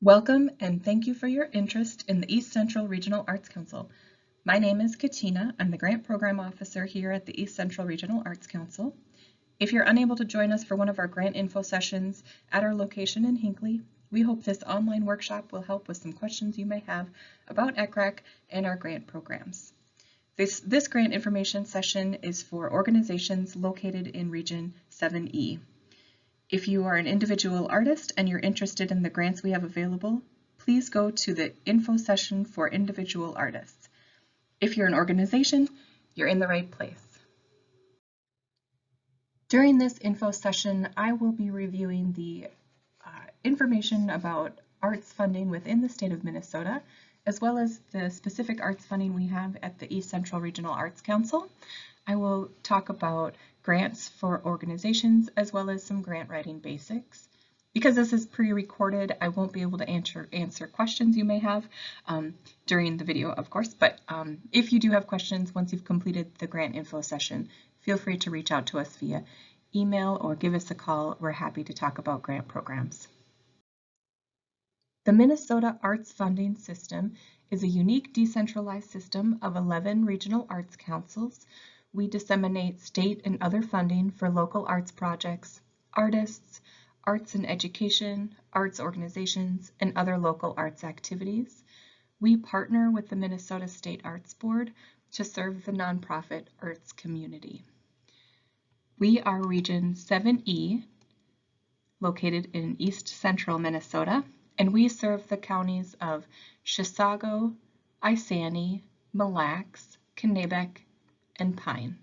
Welcome and thank you for your interest in the East Central Regional Arts Council. My name is Katina. I'm the Grant Program Officer here at the East Central Regional Arts Council. If you're unable to join us for one of our grant info sessions at our location in Hinckley, we hope this online workshop will help with some questions you may have about ECRAC and our grant programs. This grant information session is for organizations located in Region 7E. If you are an individual artist and you're interested in the grants we have available, please go to the info session for individual artists. If you're an organization, you're in the right place. During this info session, I will be reviewing the information about arts funding within the state of Minnesota, as well as the specific arts funding we have at the East Central Regional Arts Council. I will talk about grants for organizations as well as some grant writing basics. Because this is pre-recorded, I won't be able to answer questions you may have during the video, of course, but if you do have questions once you've completed the grant info session, feel free to reach out to us via email or give us a call. We're happy to talk about grant programs. The Minnesota Arts Funding System is a unique decentralized system of 11 regional arts councils. We disseminate state and other funding for local arts projects, artists, arts and education, arts organizations, and other local arts activities. We partner with the Minnesota State Arts Board to serve the nonprofit arts community. We are Region 7E, located in East Central Minnesota, and we serve the counties of Chisago, Isani, Mille Lacs, Kanabec, and Pine.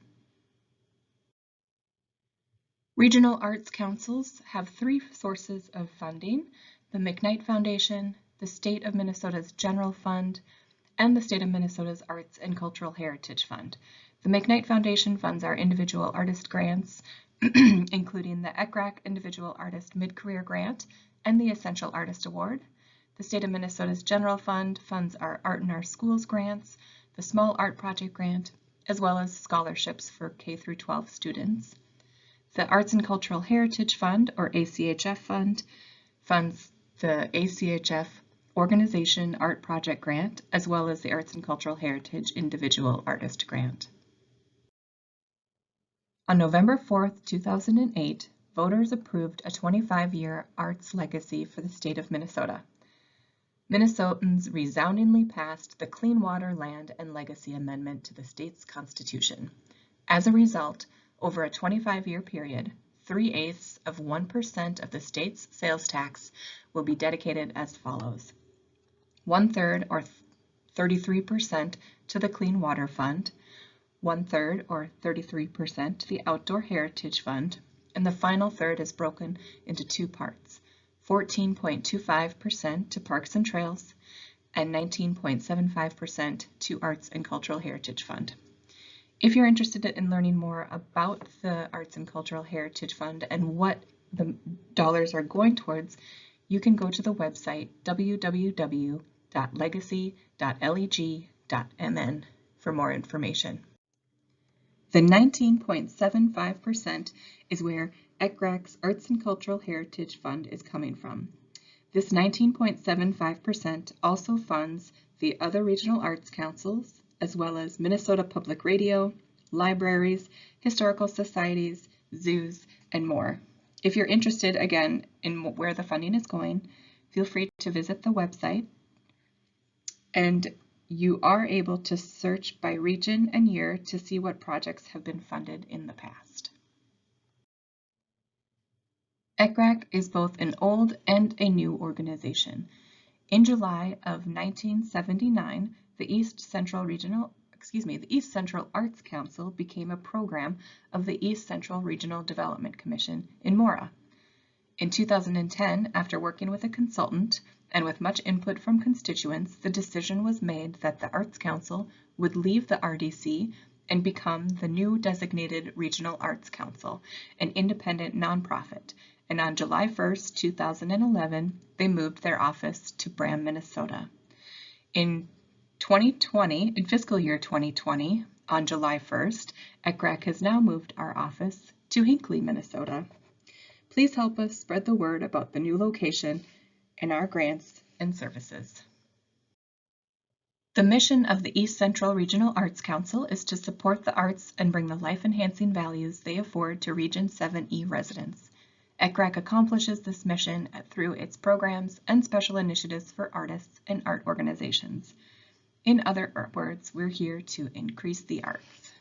Regional arts councils have three sources of funding: the McKnight Foundation, the State of Minnesota's General Fund, and the State of Minnesota's Arts and Cultural Heritage Fund. The McKnight Foundation funds our individual artist grants, including the ECRAC Individual Artist Mid-Career Grant and the Essential Artist Award. The State of Minnesota's General Fund funds our Art in Our Schools grants, the Small Art Project Grant, as well as scholarships for K-12 students. The Arts and Cultural Heritage Fund, or ACHF Fund, funds the ACHF Organization Art Project Grant, as well as the Arts and Cultural Heritage Individual Artist Grant. On November 4th, 2008, voters approved a 25-year arts legacy for the state of Minnesota. Minnesotans resoundingly passed the Clean Water, Land, and Legacy Amendment to the state's constitution. As a result, over a 25-year period, 3/8 of 1% of the state's sales tax will be dedicated as follows: 1/3 or 33% to the Clean Water Fund, 1/3 or 33% to the Outdoor Heritage Fund, and the final third is broken into two parts: 14.25% to Parks and Trails, and 19.75% to Arts and Cultural Heritage Fund. If you're interested in learning more about the Arts and Cultural Heritage Fund and what the dollars are going towards, you can go to the website www.legacy.leg.mn for more information. The 19.75% is where ECRAC's Arts and Cultural Heritage Fund is coming from. This 19.75% also funds the other regional arts councils, as well as Minnesota Public Radio, libraries, historical societies, zoos, and more. If you're interested, again, in where the funding is going, feel free to visit the website, and you are able to search by region and year to see what projects have been funded in the past. ECRAC is both an old and a new organization. In July of 1979, the East Central Arts Council became a program of the East Central Regional Development Commission in Mora. In 2010, after working with a consultant and with much input from constituents, the decision was made that the Arts Council would leave the RDC and become the new designated Regional Arts Council, an independent nonprofit. And on July 1st, 2011, they moved their office to Bram, Minnesota. In fiscal year 2020, on July 1st, ECRAC has now moved our office to Hinckley, Minnesota. Please help us spread the word about the new location and our grants and services. The mission of the East Central Regional Arts Council is to support the arts and bring the life-enhancing values they afford to Region 7E residents. ECRAC accomplishes this mission through its programs and special initiatives for artists and art organizations. In other words, we're here to increase the arts.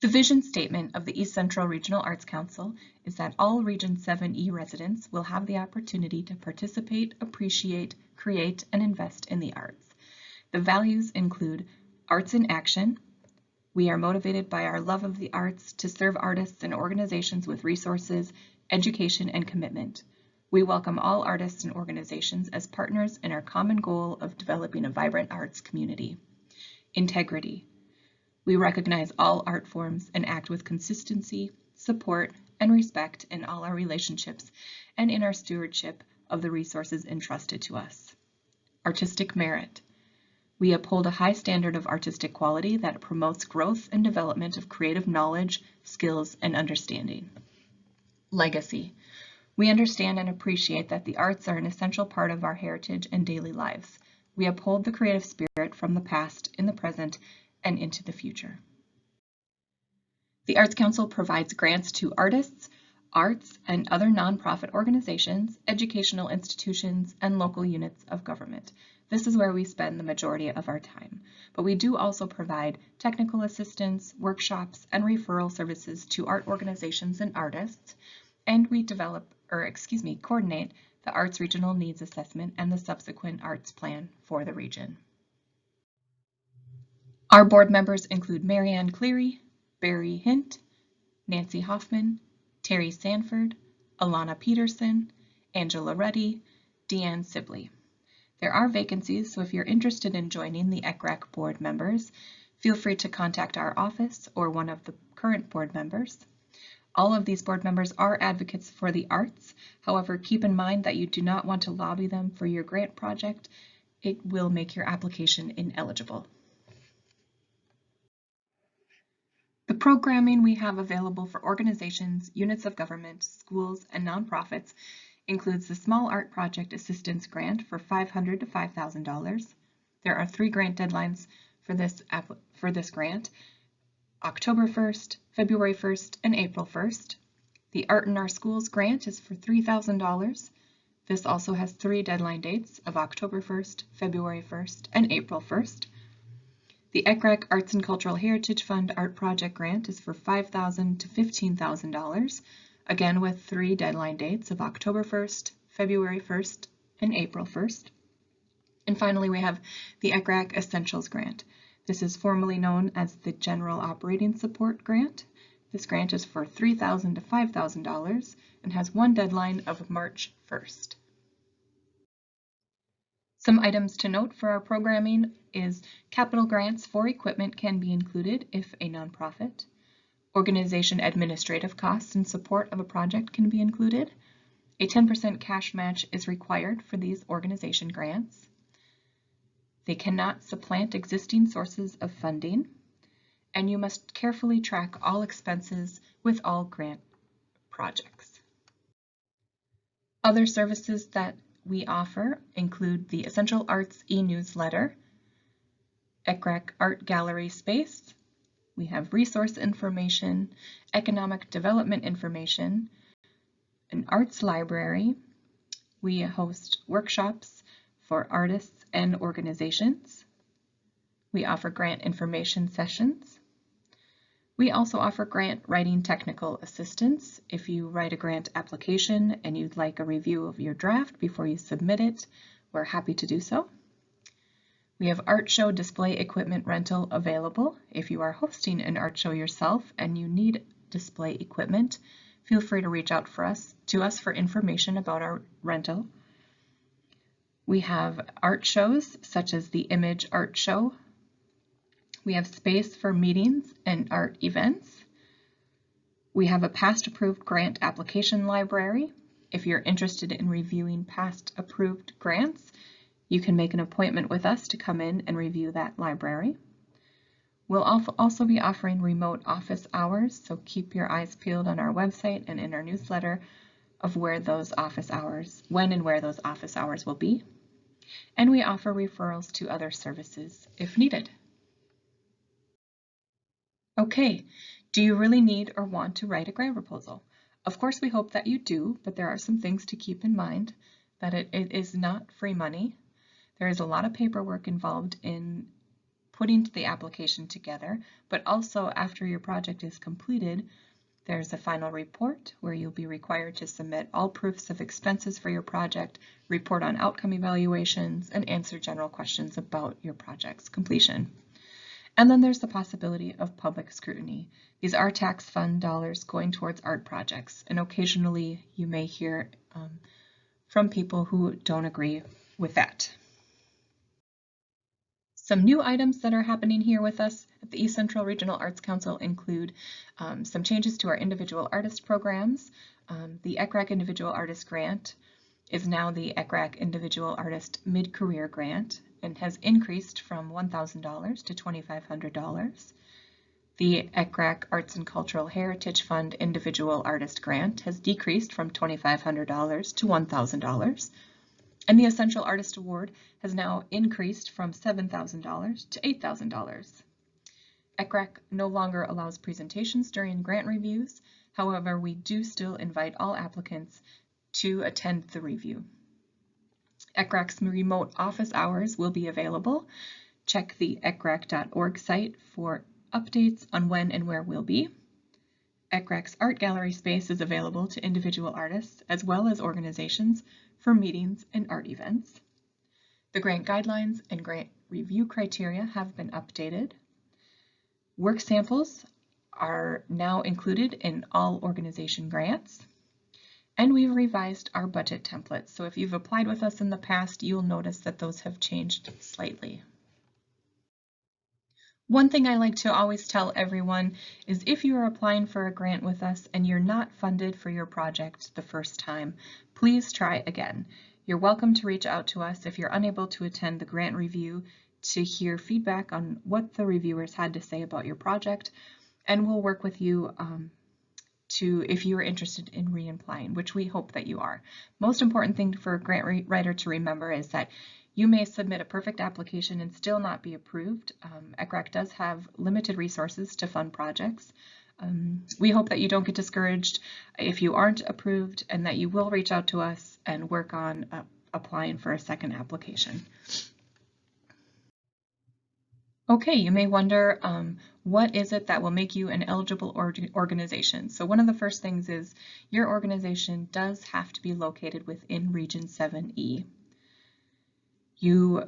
The vision statement of the East Central Regional Arts Council is that all Region 7E residents will have the opportunity to participate, appreciate, create, and invest in the arts. The values include arts in action. We are motivated by our love of the arts to serve artists and organizations with resources, education, and commitment. We welcome all artists and organizations as partners in our common goal of developing a vibrant arts community. Integrity. We recognize all art forms and act with consistency, support, and respect in all our relationships and in our stewardship of the resources entrusted to us. Artistic merit. We uphold a high standard of artistic quality that promotes growth and development of creative knowledge, skills, and understanding. Legacy. We understand and appreciate that the arts are an essential part of our heritage and daily lives. We uphold the creative spirit from the past, in the present, and into the future. The Arts Council provides grants to artists, arts, and other nonprofit organizations, educational institutions, and local units of government. This is where we spend the majority of our time. But we do also provide technical assistance, workshops, and referral services to art organizations and artists, and we coordinate the Arts Regional Needs Assessment and the subsequent arts plan for the region. Our board members include Marianne Cleary, Barry Hint, Nancy Hoffman, Terry Sanford, Alana Peterson, Angela Reddy, Deanne Sibley. There are vacancies, so if you're interested in joining the ECRAC board members, feel free to contact our office or one of the current board members. All of these board members are advocates for the arts. However, keep in mind that you do not want to lobby them for your grant project. It will make your application ineligible. The programming we have available for organizations, units of government, schools, and nonprofits includes the Small Art Project Assistance Grant for $500 to $5,000. There are 3 grant deadlines for this grant: October 1st, February 1st, and April 1st. The Art in Our Schools grant is for $3,000. This also has 3 deadline dates of October 1st, February 1st, and April 1st. The ECRAC Arts and Cultural Heritage Fund Art Project Grant is for $5,000 to $15,000, again with 3 deadline dates of October 1st, February 1st, and April 1st. And finally, we have the ECRAC Essentials Grant. This is formally known as the General Operating Support Grant. This grant is for $3,000 to $5,000 and has 1 deadline of March 1st. Some items to note for our programming is capital grants for equipment can be included if a nonprofit. Organization administrative costs in support of a project can be included. A 10% cash match is required for these organization grants. They cannot supplant existing sources of funding, and you must carefully track all expenses with all grant projects. Other services that we offer include the Essential Arts e-newsletter, ECRAC Art Gallery Space. We have resource information, economic development information, an arts library. We host workshops for artists and organizations. We offer grant information sessions. We also offer grant writing technical assistance. If you write a grant application and you'd like a review of your draft before you submit it, we're happy to do so. We have art show display equipment rental available. If you are hosting an art show yourself and you need display equipment, feel free to reach out to us for information about our rental. We have art shows such as the Image Art Show. We have space for meetings and art events. We have a past approved grant application library. If you're interested in reviewing past approved grants, you can make an appointment with us to come in and review that library. We'll also be offering remote office hours, so keep your eyes peeled on our website and in our newsletter of where those office hours, when and where those office hours will be. And we offer referrals to other services if needed. Okay, do you really need or want to write a grant proposal? Of course, we hope that you do, but there are some things to keep in mind, that it is not free money. There is a lot of paperwork involved in putting the application together, but also after your project is completed, there's a final report where you'll be required to submit all proofs of expenses for your project, report on outcome evaluations, and answer general questions about your project's completion. And then there's the possibility of public scrutiny. These are tax fund dollars going towards art projects, and occasionally you may hear from people who don't agree with that. Some new items that are happening here with us at the East Central Regional Arts Council include some changes to our individual artist programs. The ECRAC Individual Artist Grant is now the ECRAC Individual Artist Mid-Career Grant and has increased from $1,000 to $2,500. The ECRAC Arts and Cultural Heritage Fund Individual Artist Grant has decreased from $2,500 to $1,000. And the Essential Artist Award has now increased from $7,000 to $8,000. ECRAC no longer allows presentations during grant reviews. However, we do still invite all applicants to attend the review. ECRAC's remote office hours will be available. Check the ecrac.org site for updates on when and where we'll be. ECRAC's art gallery space is available to individual artists as well as organizations for meetings and art events. The grant guidelines and grant review criteria have been updated. Work samples are now included in all organization grants. And we've revised our budget templates. So if you've applied with us in the past, you'll notice that those have changed slightly. One thing I like to always tell everyone is if you are applying for a grant with us and you're not funded for your project the first time, please try again. You're welcome to reach out to us if you're unable to attend the grant review to hear feedback on what the reviewers had to say about your project, and we'll work with you if you are interested in reapplying, which we hope that you are. Most important thing for a grant writer to remember is that you may submit a perfect application and still not be approved. ECRAC does have limited resources to fund projects. We hope that you don't get discouraged if you aren't approved and that you will reach out to us and work on applying for a second application. Okay, you may wonder, what is it that will make you an eligible organization? So one of the first things is your organization does have to be located within Region 7E. You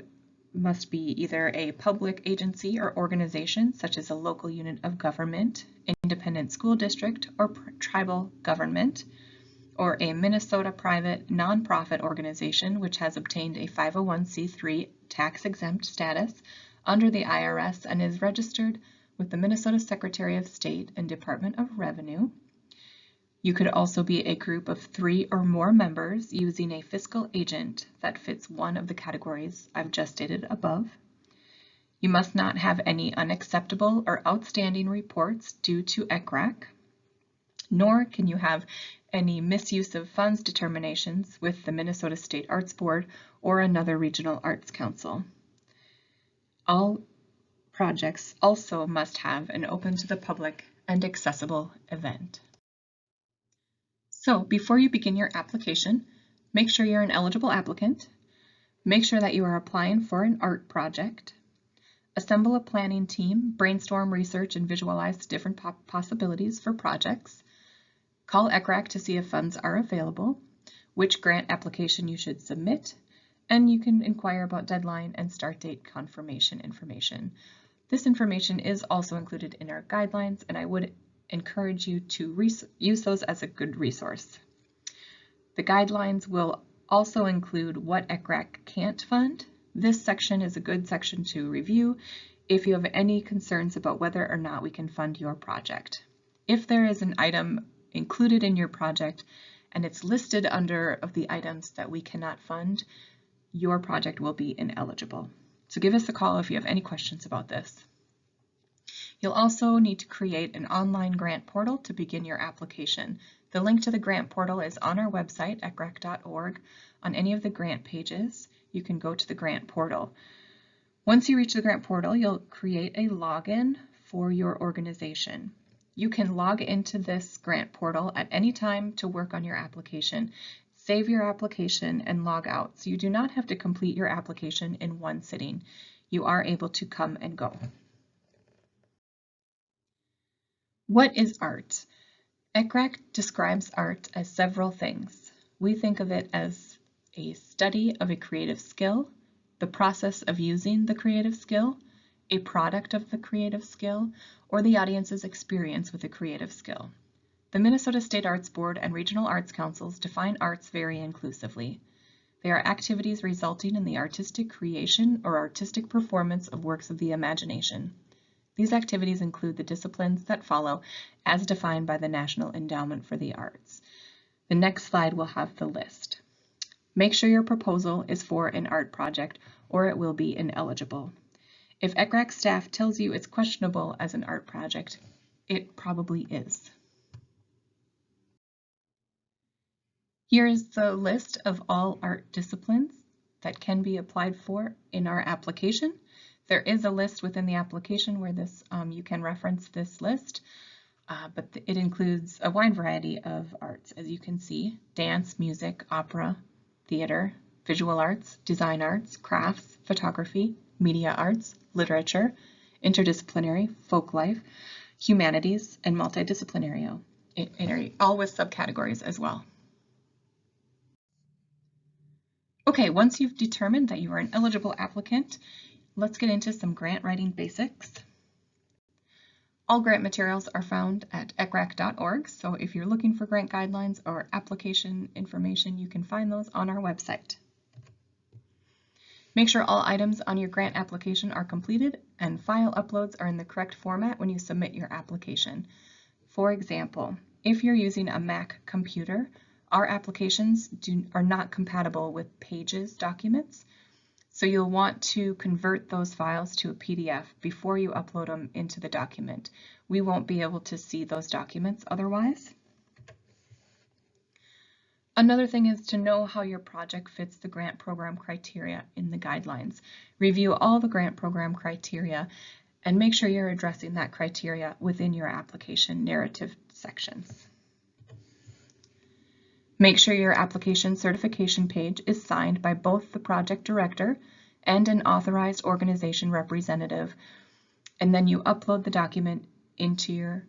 must be either a public agency or organization, such as a local unit of government, independent school district, or tribal government, or a Minnesota private nonprofit organization which has obtained a 501c3 tax-exempt status under the IRS and is registered with the Minnesota Secretary of State and Department of Revenue. You could also be a group of 3 or more members using a fiscal agent that fits one of the categories I've just stated above. You must not have any unacceptable or outstanding reports due to ECRAC, nor can you have any misuse of funds determinations with the Minnesota State Arts Board or another regional arts council. All projects also must have an open to the public and accessible event. So before you begin your application, make sure you're an eligible applicant, make sure that you are applying for an art project, assemble a planning team, brainstorm, research, and visualize different possibilities for projects, call ECRAC to see if funds are available, which grant application you should submit, and you can inquire about deadline and start date confirmation information. This information is also included in our guidelines, and I would encourage you to use those as a good resource. The guidelines will also include what ECRAC can't fund. This section is a good section to review if you have any concerns about whether or not we can fund your project. If there is an item included in your project and it's listed under of the items that we cannot fund, your project will be ineligible. So give us a call if you have any questions about this. You'll also need to create an online grant portal to begin your application. The link to the grant portal is on our website, ECRAC.org. On any of the grant pages, you can go to the grant portal. Once you reach the grant portal, you'll create a login for your organization. You can log into this grant portal at any time to work on your application. Save your application and log out, so you do not have to complete your application in one sitting. You are able to come and go. What is art? ECRAC describes art as several things. We think of it as a study of a creative skill, the process of using the creative skill, a product of the creative skill, or the audience's experience with a creative skill. The Minnesota State Arts Board and regional arts councils define arts very inclusively. They are activities resulting in the artistic creation or artistic performance of works of the imagination. These activities include the disciplines that follow as defined by the National Endowment for the Arts. The next slide will have the list. Make sure your proposal is for an art project or it will be ineligible. If ECRAC staff tells you it's questionable as an art project, it probably is. Here is the list of all art disciplines that can be applied for in our application. There is a list within the application where you can reference this list, but it includes a wide variety of arts, as you can see: dance, music, opera, theater, visual arts, design arts, crafts, photography, media arts, literature, interdisciplinary, folk life, humanities, and multidisciplinary, all with subcategories as well. Okay, once you've determined that you are an eligible applicant, let's get into some grant writing basics. All grant materials are found at ECRAC.org, so if you're looking for grant guidelines or application information, you can find those on our website. Make sure all items on your grant application are completed and file uploads are in the correct format when you submit your application. For example, if you're using a Mac computer, our applications are not compatible with Pages documents, so you'll want to convert those files to a PDF before you upload them into the document. We won't be able to see those documents otherwise. Another thing is to know how your project fits the grant program criteria in the guidelines. Review all the grant program criteria and make sure you're addressing that criteria within your application narrative sections. Make sure your application certification page is signed by both the project director and an authorized organization representative, and then you upload the document into your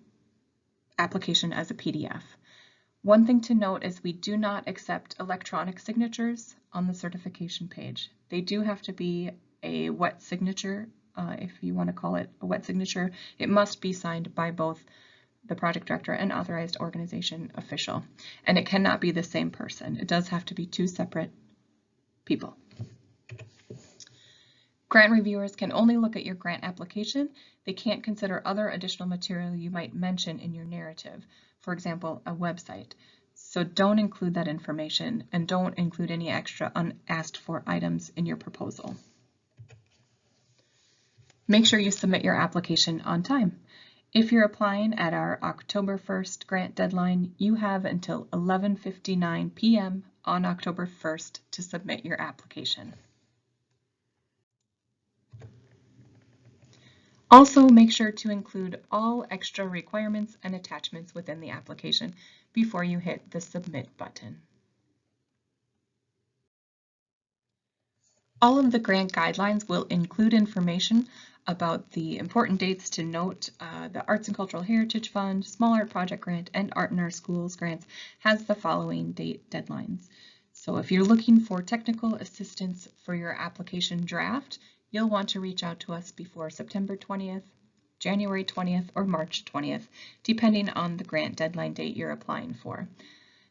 application as a PDF. One thing to note is we do not accept electronic signatures on the certification page. They do have to be a wet signature, if you want to call it a wet signature. It must be signed by both the project director and authorized organization official, and it cannot be the same person. It does have to be two separate people. Grant reviewers can only look at your grant application. They can't consider other additional material you might mention in your narrative, for example, a website. So don't include that information and don't include any extra unasked for items in your proposal. Make sure you submit your application on time. If you're applying at our October 1st grant deadline, you have until 11:59 p.m. on October 1st to submit your application. Also, make sure to include all extra requirements and attachments within the application before you hit the Submit button. All of the grant guidelines will include information about the important dates to note. The Arts and Cultural Heritage Fund, Small Art Project Grant, and Art in Our Schools grants has the following date deadlines. So if you're looking for technical assistance for your application draft, you'll want to reach out to us before September 20th, January 20th, or March 20th, depending on the grant deadline date you're applying for.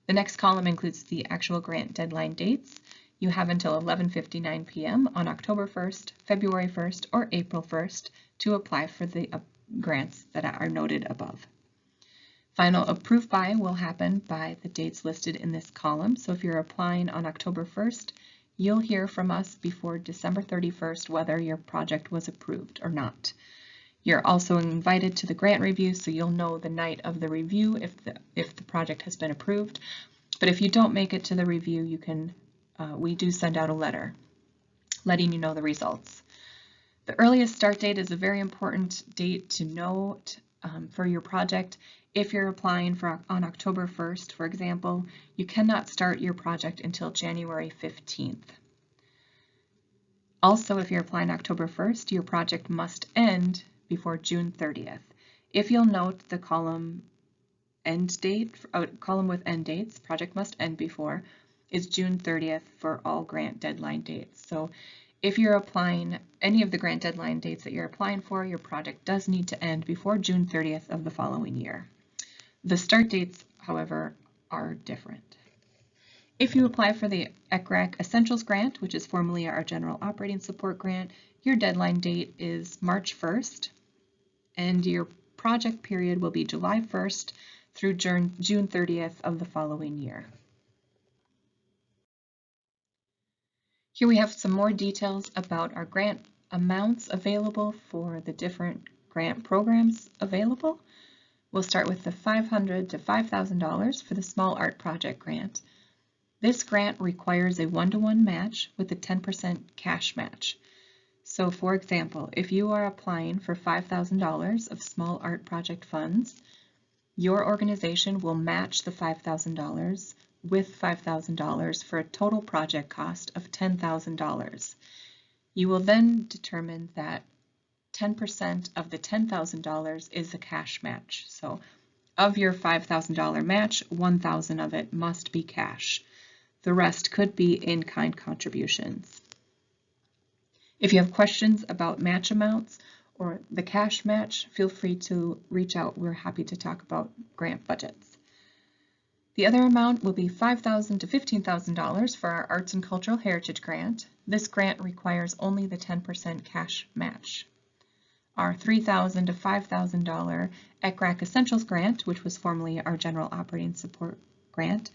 The next column includes the actual grant deadline dates. You have until 11:59 p.m. on October 1st, February 1st, or April 1st to apply for the grants that are noted above. Final approved by will happen by the dates listed in this column. So if you're applying on October 1st, you'll hear from us before December 31st whether your project was approved or not. You're also invited to the grant review, so you'll know the night of the review if the project has been approved. But if you don't make it to the review, you can we do send out a letter letting you know the results. The earliest start date is a very important date to note for your project. If you're applying on October 1st, for example, you cannot start your project until January 15th. Also, if you're applying October 1st, your project must end before June 30th. If you'll note the column column with end dates, project must end before, is June 30th for all grant deadline dates. So if you're applying any of the grant deadline dates that you're applying for, your project does need to end before June 30th of the following year. The start dates, however, are different. If you apply for the ECRAC Essentials Grant, which is formerly our General Operating Support Grant, your deadline date is March 1st, and your project period will be July 1st through June 30th of the following year. Here we have some more details about our grant amounts available for the different grant programs available. We'll start with the $500 to $5,000 for the Small Art Project Grant. This grant requires a 1-to-1 match with a 10% cash match. So for example, if you are applying for $5,000 of small art project funds, your organization will match the $5,000 with $5,000 for a total project cost of $10,000. You will then determine that 10% of the $10,000 is a cash match. So of your $5,000 match, $1,000 of it must be cash. The rest could be in-kind contributions. If you have questions about match amounts or the cash match, feel free to reach out. We're happy to talk about grant budgets. The other amount will be $5,000 to $15,000 for our Arts and Cultural Heritage Grant. This grant requires only the 10% cash match. Our $3,000 to $5,000 ECRAC Essentials Grant, which was formerly our General Operating Support Grant,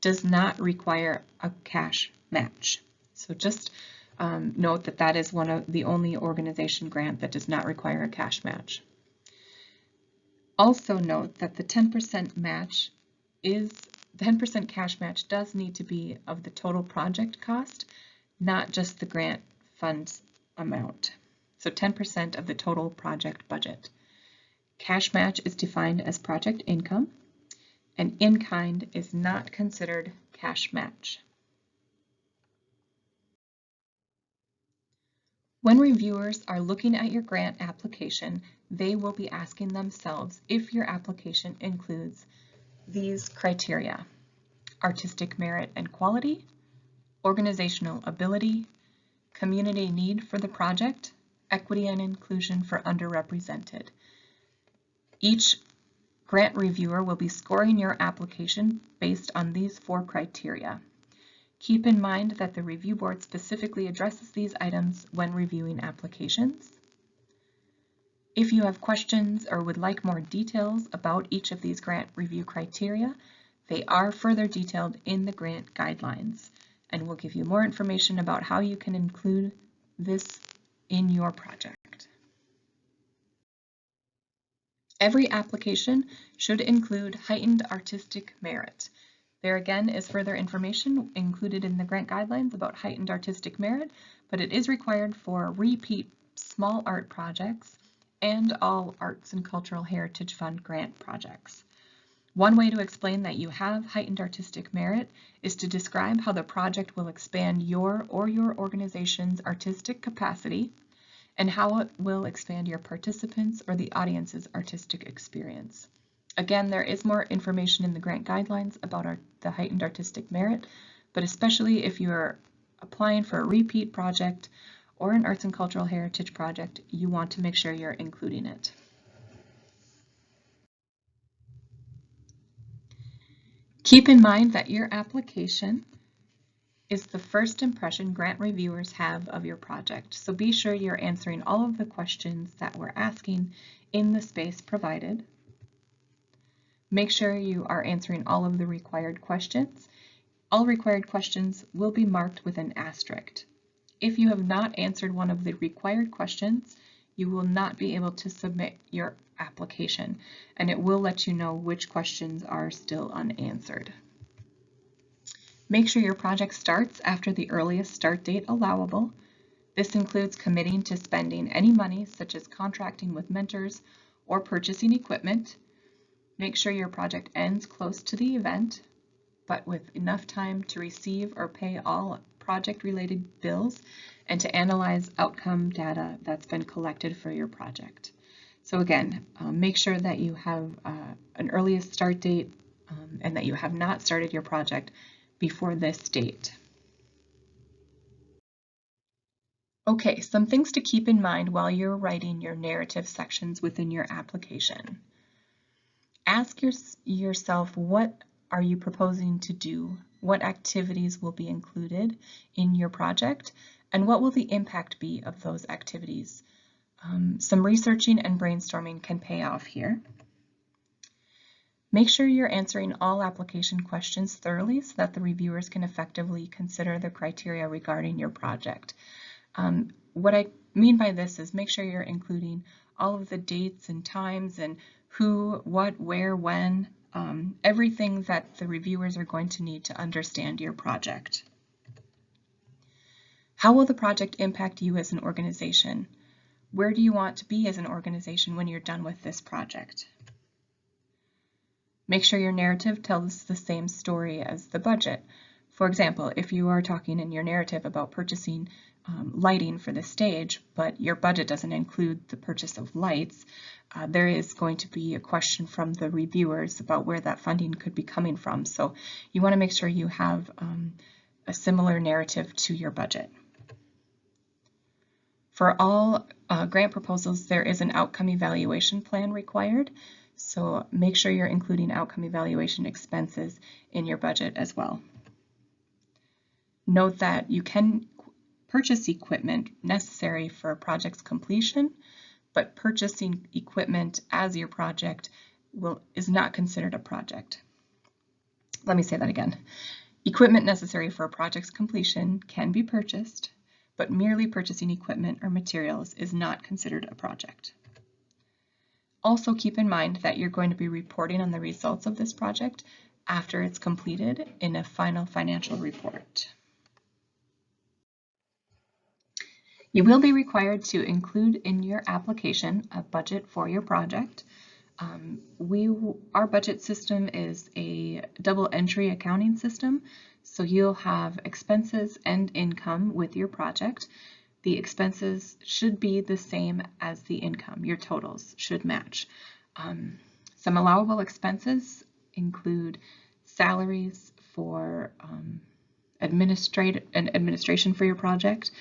does not require a cash match. So just note that that is one of the only organization grant that does not require a cash match. Also note that the 10% cash match does need to be of the total project cost, not just the grant funds amount. So 10% of the total project budget. Cash match is defined as project income, and in-kind is not considered cash match. When reviewers are looking at your grant application, they will be asking themselves if your application includes these criteria: artistic merit and quality, organizational ability, community need for the project, equity and inclusion for underrepresented. Each grant reviewer will be scoring your application based on these 4 criteria. Keep in mind that the review board specifically addresses these items when reviewing applications. If you have questions or would like more details about each of these grant review criteria, they are further detailed in the grant guidelines, and will give you more information about how you can include this in your project. Every application should include heightened artistic merit. There again is further information included in the grant guidelines about heightened artistic merit, but it is required for repeat small art projects and all Arts and Cultural Heritage Fund grant projects. One way to explain that you have heightened artistic merit is to describe how the project will expand your or your organization's artistic capacity and how it will expand your participants or the audience's artistic experience. Again, there is more information in the grant guidelines about the heightened artistic merit, but especially if you are applying for a repeat project or an Arts and Cultural Heritage project, you want to make sure you're including it. Keep in mind that your application is the first impression grant reviewers have of your project, so be sure you're answering all of the questions that we're asking in the space provided. Make sure you are answering all of the required questions. All required questions will be marked with an asterisk. If you have not answered one of the required questions, you will not be able to submit your application, and it will let you know which questions are still unanswered. Make sure your project starts after the earliest start date allowable. This includes committing to spending any money, such as contracting with mentors or purchasing equipment. Make sure your project ends close to the event, but with enough time to receive or pay all project-related bills and to analyze outcome data that's been collected for your project. So again, make sure that you have an earliest start date and that you have not started your project before this date. Okay, some things to keep in mind while you're writing your narrative sections within your application. Ask yourself, what are you proposing to do? What activities will be included in your project? And what will the impact be of those activities? Some researching and brainstorming can pay off here. Make sure you're answering all application questions thoroughly so that the reviewers can effectively consider the criteria regarding your project. What I mean by this is make sure you're including all of the dates and times and who, what, where, when, everything that the reviewers are going to need to understand your project. How will the project impact you as an organization? Where do you want to be as an organization when you're done with this project? Make sure your narrative tells the same story as the budget. For example, if you are talking in your narrative about purchasing lighting for the stage, but your budget doesn't include the purchase of lights, there is going to be a question from the reviewers about where that funding could be coming from. So you want to make sure you have a similar narrative to your budget. For all grant proposals, there is an outcome evaluation plan required. So make sure you're including outcome evaluation expenses in your budget as well. Note that you can purchase equipment necessary for a project's completion, but purchasing equipment as your project is not considered a project. Let me say that again. Equipment necessary for a project's completion can be purchased, but merely purchasing equipment or materials is not considered a project. Also keep in mind that you're going to be reporting on the results of this project after it's completed in a final financial report. You will be required to include in your application a budget for your project. Our budget system is a double entry accounting system, so you'll have expenses and income with your project. The expenses should be the same as the income. Your totals should match. Some allowable expenses include salaries for administration for your project.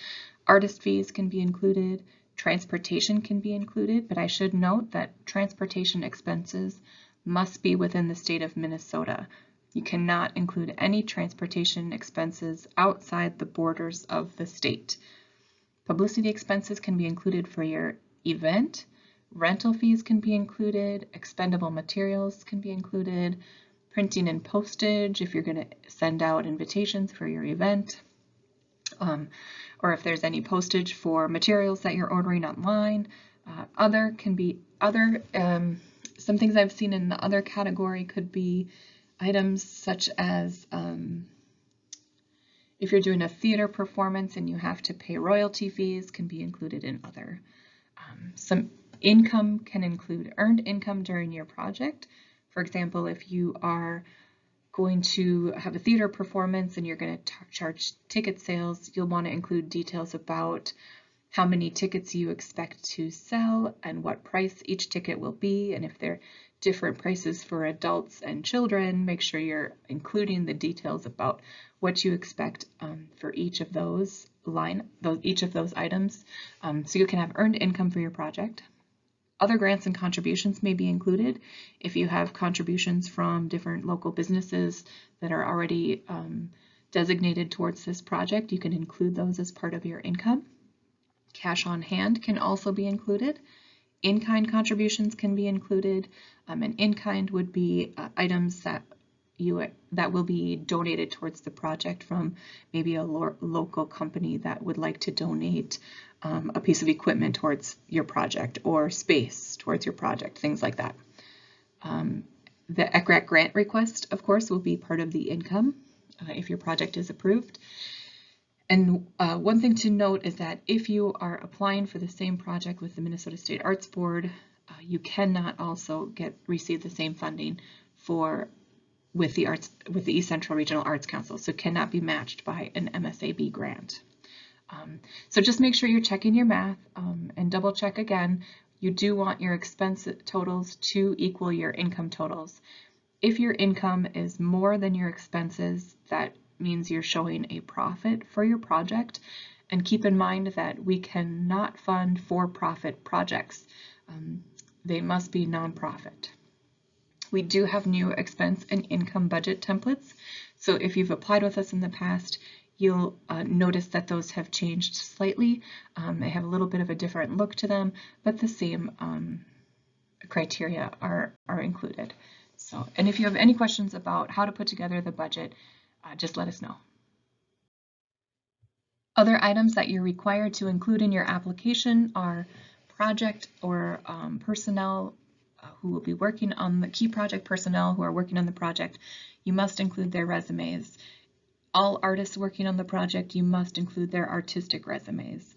Artist fees can be included. Transportation can be included, but I should note that transportation expenses must be within the state of Minnesota. You cannot include any transportation expenses outside the borders of the state. Publicity expenses can be included for your event. Rental fees can be included. Expendable materials can be included. Printing and postage if you're going to send out invitations for your event. Or if there's any postage for materials that you're ordering online. Some things I've seen in the other category could be items such as if you're doing a theater performance and you have to pay royalty fees, can be included in other. Some income can include earned income during your project. For example, if you are going to have a theater performance and you're going to charge ticket sales, you'll want to include details about how many tickets you expect to sell and what price each ticket will be, and if they're different prices for adults and children, make sure you're including the details about what you expect for each of those items, so you can have earned income for your project. Other grants and contributions may be included. If you have contributions from different local businesses that are already designated towards this project, you can include those as part of your income. Cash on hand can also be included. In-kind contributions can be included, and in-kind would be items that that will be donated towards the project from maybe a local company that would like to donate a piece of equipment towards your project or space towards your project, things like that. The ECRAC grant request, of course, will be part of the income if your project is approved. And one thing to note is that if you are applying for the same project with the Minnesota State Arts Board, you cannot also receive the same funding with the East Central Regional Arts Council, so cannot be matched by an MSAB grant. So just make sure you're checking your math and double check again. You do want your expense totals to equal your income totals. If your income is more than your expenses, that means you're showing a profit for your project. And keep in mind that we cannot fund for-profit projects. They must be nonprofit. We do have new expense and income budget templates. So if you've applied with us in the past, you'll notice that those have changed slightly. They have a little bit of a different look to them, but the same criteria are included. So, and if you have any questions about how to put together the budget, just let us know. Other items that you're required to include in your application are project or personnel who will be working on the key project personnel who are working on the project. You must include their resumes. All artists working on the project, you must include their artistic resumes.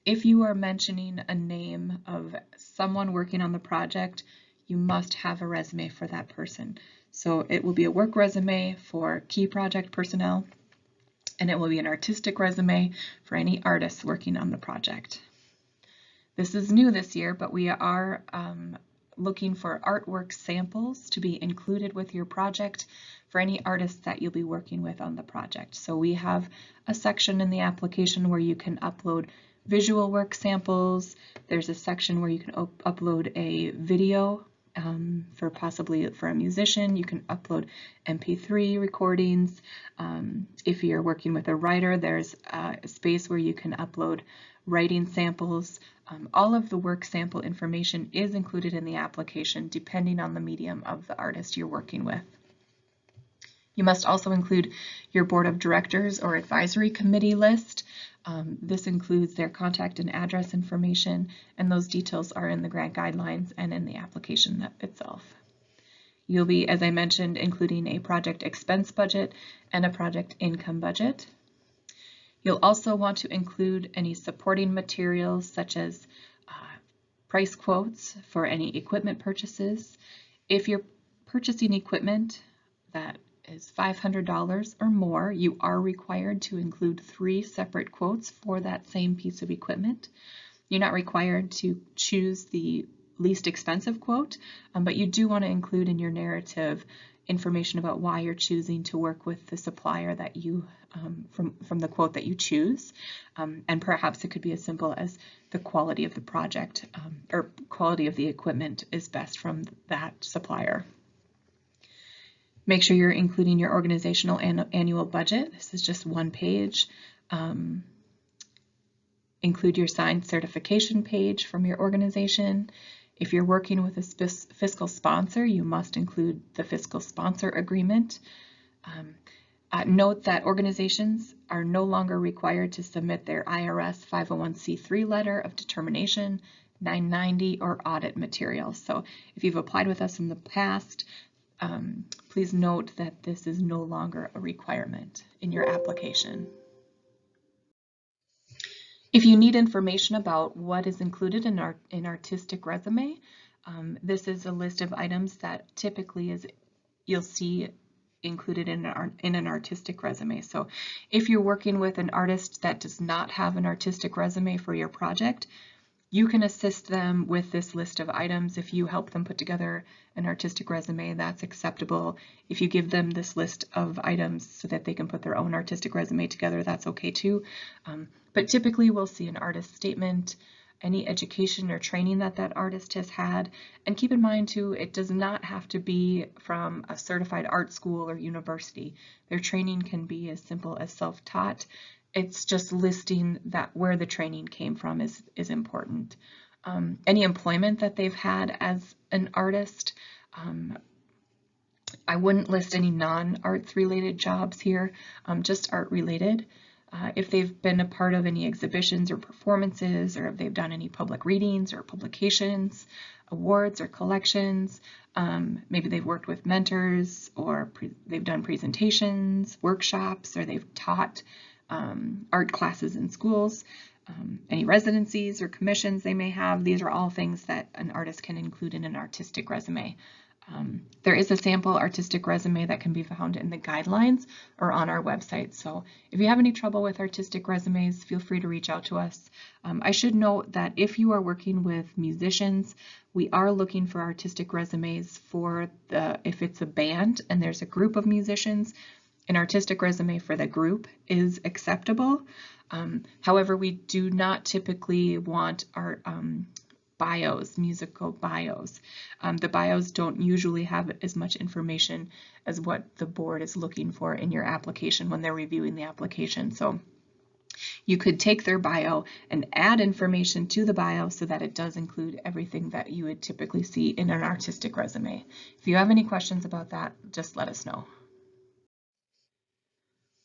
If you are mentioning a name of someone working on the project, you must have a resume for that person. So it will be a work resume for key project personnel, and it will be an artistic resume for any artists working on the project. This is new this year, but we are looking for artwork samples to be included with your project for any artists that you'll be working with on the project. So we have a section in the application where you can upload visual work samples. There's a section where you can upload a video possibly for a musician. You can upload MP3 recordings. If you're working with a writer, there's a space where you can upload writing samples. All of the work sample information is included in the application depending on the medium of the artist you're working with. You must also include your board of directors or advisory committee list. This includes their contact and address information, and those details are in the grant guidelines and in the application itself. You'll be, as I mentioned, including a project expense budget and a project income budget. You'll also want to include any supporting materials such as price quotes for any equipment purchases. If you're purchasing equipment that is $500 or more, you are required to include 3 separate quotes for that same piece of equipment. You're not required to choose the least expensive quote, but you do want to include in your narrative information about why you're choosing to work with the supplier that you from the quote that you choose, and perhaps it could be as simple as the quality of the project or quality of the equipment is best from that supplier. Make sure you're including your organizational annual budget. This is just 1 page. Include your signed certification page from your organization. If you're working with a fiscal sponsor, you must include the fiscal sponsor agreement. Note that organizations are no longer required to submit their IRS 501c3 letter of determination, 990, or audit materials. So if you've applied with us in the past, please note that this is no longer a requirement in your application. If you need information about what is included in an artistic resume, this is a list of items that typically you'll see included in an artistic resume. So if you're working with an artist that does not have an artistic resume for your project, you can assist them with this list of items. If you help them put together an artistic resume, that's acceptable. If you give them this list of items so that they can put their own artistic resume together, that's okay too. But typically we'll see an artist statement, any education or training that that artist has had. And keep in mind too, it does not have to be from a certified art school or university. Their training can be as simple as self-taught. It's just listing that where the training came from is important. Any employment that they've had as an artist, I wouldn't list any non-arts related jobs here, just art related. If they've been a part of any exhibitions or performances, or if they've done any public readings or publications, awards or collections, maybe they've worked with mentors, or they've done presentations, workshops, or they've taught art classes in schools, any residencies or commissions they may have. These are all things that an artist can include in an artistic resume. There is a sample artistic resume that can be found in the guidelines or on our website. So if you have any trouble with artistic resumes, feel free to reach out to us. I should note that if you are working with musicians, we are looking for artistic resumes for if it's a band and there's a group of musicians, an artistic resume for the group is acceptable. However, we do not typically want our bios, musical bios. The bios don't usually have as much information as what the board is looking for in your application when they're reviewing the application. So you could take their bio and add information to the bio so that it does include everything that you would typically see in an artistic resume. If you have any questions about that, just let us know.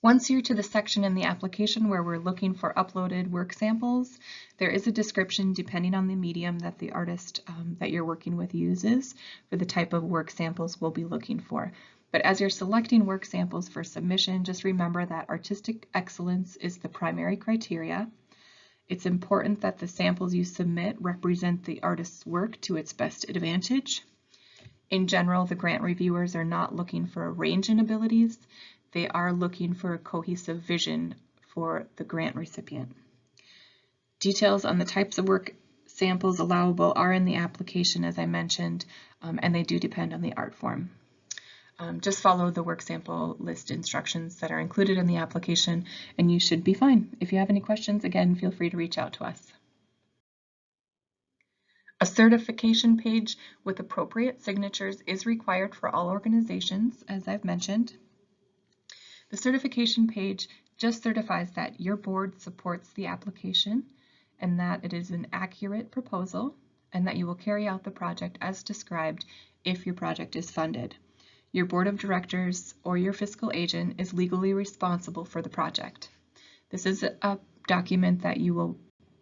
Once you're to the section in the application where we're looking for uploaded work samples, there is a description depending on the medium that the artist that you're working with uses for the type of work samples we'll be looking for. But as you're selecting work samples for submission, just remember that artistic excellence is the primary criteria. It's important that the samples you submit represent the artist's work to its best advantage. In general, the grant reviewers are not looking for a range in abilities. They are looking for a cohesive vision for the grant recipient. Details on the types of work samples allowable are in the application, as I mentioned, and they do depend on the art form. Just follow the work sample list instructions that are included in the application, and you should be fine. If you have any questions, again, feel free to reach out to us. A certification page with appropriate signatures is required for all organizations, as I've mentioned. The certification page just certifies that your board supports the application and that it is an accurate proposal and that you will carry out the project as described if your project is funded. Your board of directors or your fiscal agent is legally responsible for the project. This is a document that you will,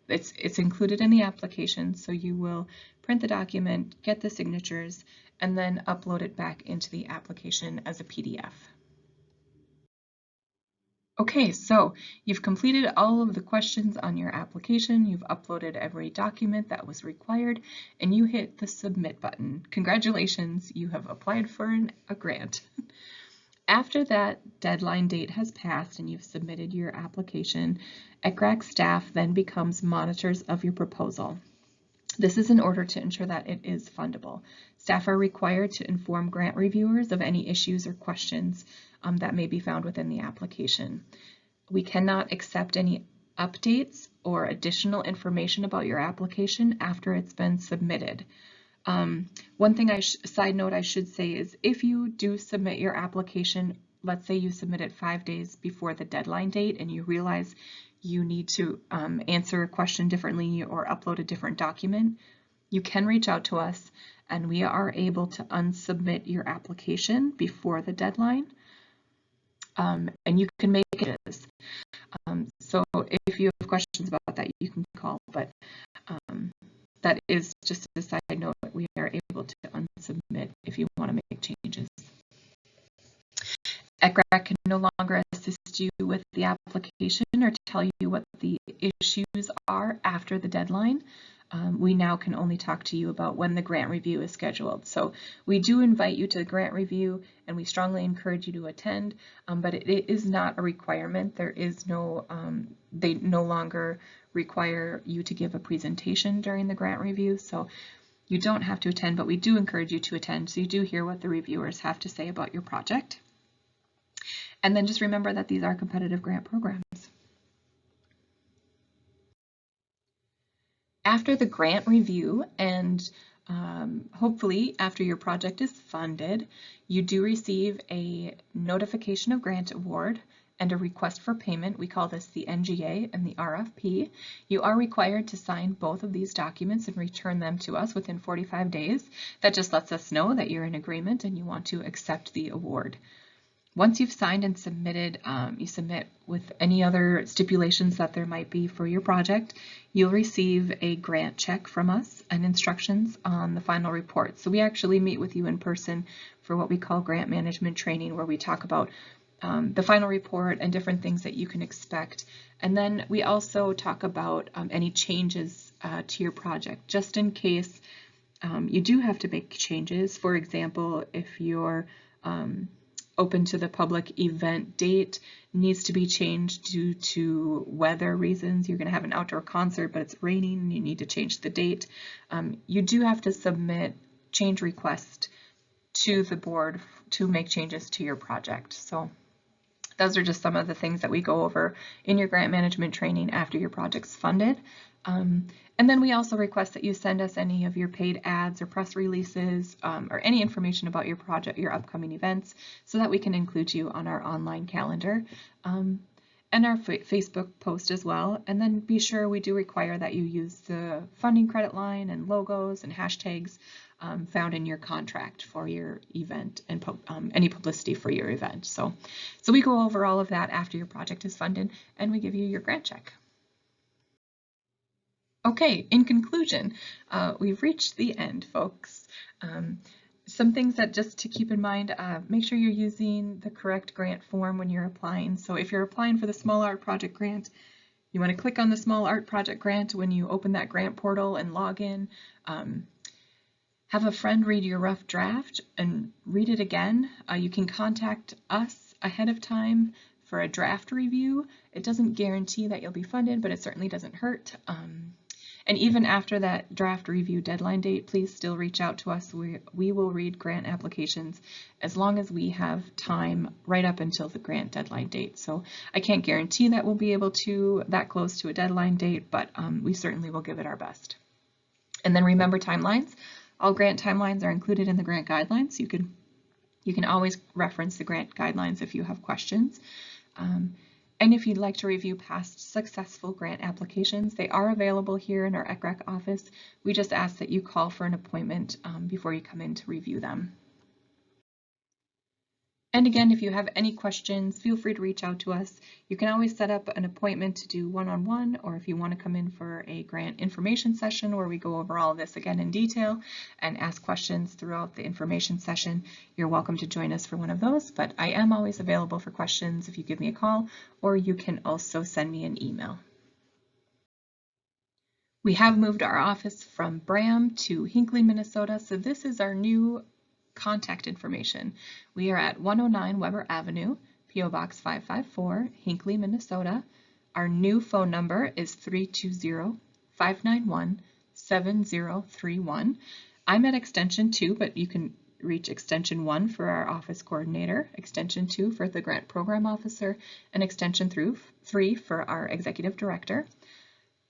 it's included in the application, so you will print the document, get the signatures, and then upload it back into the application as a PDF. Okay, so you've completed all of the questions on your application, you've uploaded every document that was required, and you hit the submit button. Congratulations, you have applied for a grant. After that deadline date has passed and you've submitted your application, ECRAC staff then becomes monitors of your proposal. This is in order to ensure that it is fundable. Staff are required to inform grant reviewers of any issues or questions that may be found within the application. We cannot accept any updates or additional information about your application after it's been submitted. One thing side note I should say is if you do submit your application, let's say you submit it 5 days before the deadline date and you realize you need to answer a question differently or upload a different document, you can reach out to us and we are able to unsubmit your application before the deadline. And you can make it. So if you have questions about that, you can call, but that is just a side note. We are able to unsubmit if you want to make changes. ECRAC can no longer assist you with the application or tell you what the issues are after the deadline. We now can only talk to you about when the grant review is scheduled. So we do invite you to the grant review and we strongly encourage you to attend, but it is not a requirement. There is no, they no longer require you to give a presentation during the grant review. So you don't have to attend, but we do encourage you to attend so you do hear what the reviewers have to say about your project. And then just remember that these are competitive grant programs. After the grant review and hopefully after your project is funded, you do receive a notification of grant award and a request for payment. We call this the NGA and the RFP. You are required to sign both of these documents and return them to us within 45 days. That just lets us know that you're in agreement and you want to accept the award. Once you've signed and submitted, you submit with any other stipulations that there might be for your project, you'll receive a grant check from us and instructions on the final report. So we actually meet with you in person for what we call grant management training, where we talk about the final report and different things that you can expect. And then we also talk about any changes to your project, just in case you do have to make changes. For example, if you're open to the public event date needs to be changed due to weather reasons. You're going to have an outdoor concert, but it's raining and you need to change the date. You do have to submit change request to the board to make changes to your project. So those are just some of the things that we go over in your grant management training after your project's funded. And then we also request that you send us any of your paid ads or press releases or any information about your project, your upcoming events, so that we can include you on our online calendar and our Facebook post as well. And then be sure we do require that you use the funding credit line and logos and hashtags found in your contract for your event and any publicity for your event. So we go over all of that after your project is funded and we give you your grant check. Okay, in conclusion, we've reached the end, folks. Some things that just to keep in mind, make sure you're using the correct grant form when you're applying. So if you're applying for the Small Art Project Grant, you want to click on the Small Art Project Grant when you open that grant portal and log in. Have a friend read your rough draft and read it again. You can contact us ahead of time for a draft review. It doesn't guarantee that you'll be funded, but it certainly doesn't hurt. And even after that draft review deadline date, please still reach out to us. We will read grant applications as long as we have time right up until the grant deadline date. So I can't guarantee that we'll be able to that close to a deadline date, but we certainly will give it our best. And then remember timelines. All grant timelines are included in the grant guidelines. You can always reference the grant guidelines if you have questions. And if you'd like to review past successful grant applications, they are available here in our ECRAC office. We just ask that you call for an appointment before you come in to review them. And again, if you have any questions, feel free to reach out to us. You can always set up an appointment to do one-on-one, or if you want to come in for a grant information session where we go over all of this again in detail and ask questions throughout the information session, you're welcome to join us for one of those. But I am always available for questions if you give me a call, or you can also send me an email. We have moved our office from Bram to Hinckley, Minnesota, so this is our new contact information. We are at 109 Weber Avenue, P.O. Box 554, Hinckley, Minnesota. Our new phone number is 320-591-7031. I'm at extension 2, but you can reach extension 1 for our office coordinator, extension 2 for the grant program officer, and extension 3 for our executive director.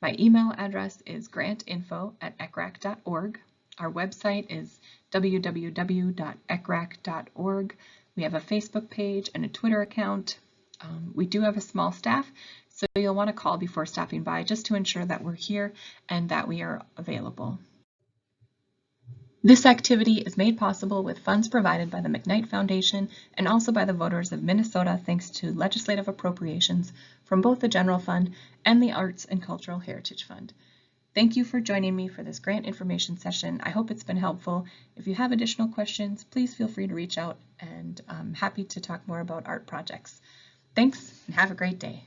My email address is grantinfo@ecrac.org. Our website is www.ecrac.org. We have a Facebook page and a Twitter account. We do have a small staff, so you'll want to call before stopping by just to ensure that we're here and that we are available. This activity is made possible with funds provided by the McKnight Foundation and also by the voters of Minnesota thanks to legislative appropriations from both the General Fund and the Arts and Cultural Heritage Fund. Thank you for joining me for this grant information session. I hope it's been helpful. If you have additional questions, please feel free to reach out, and I'm happy to talk more about art projects. Thanks, and have a great day.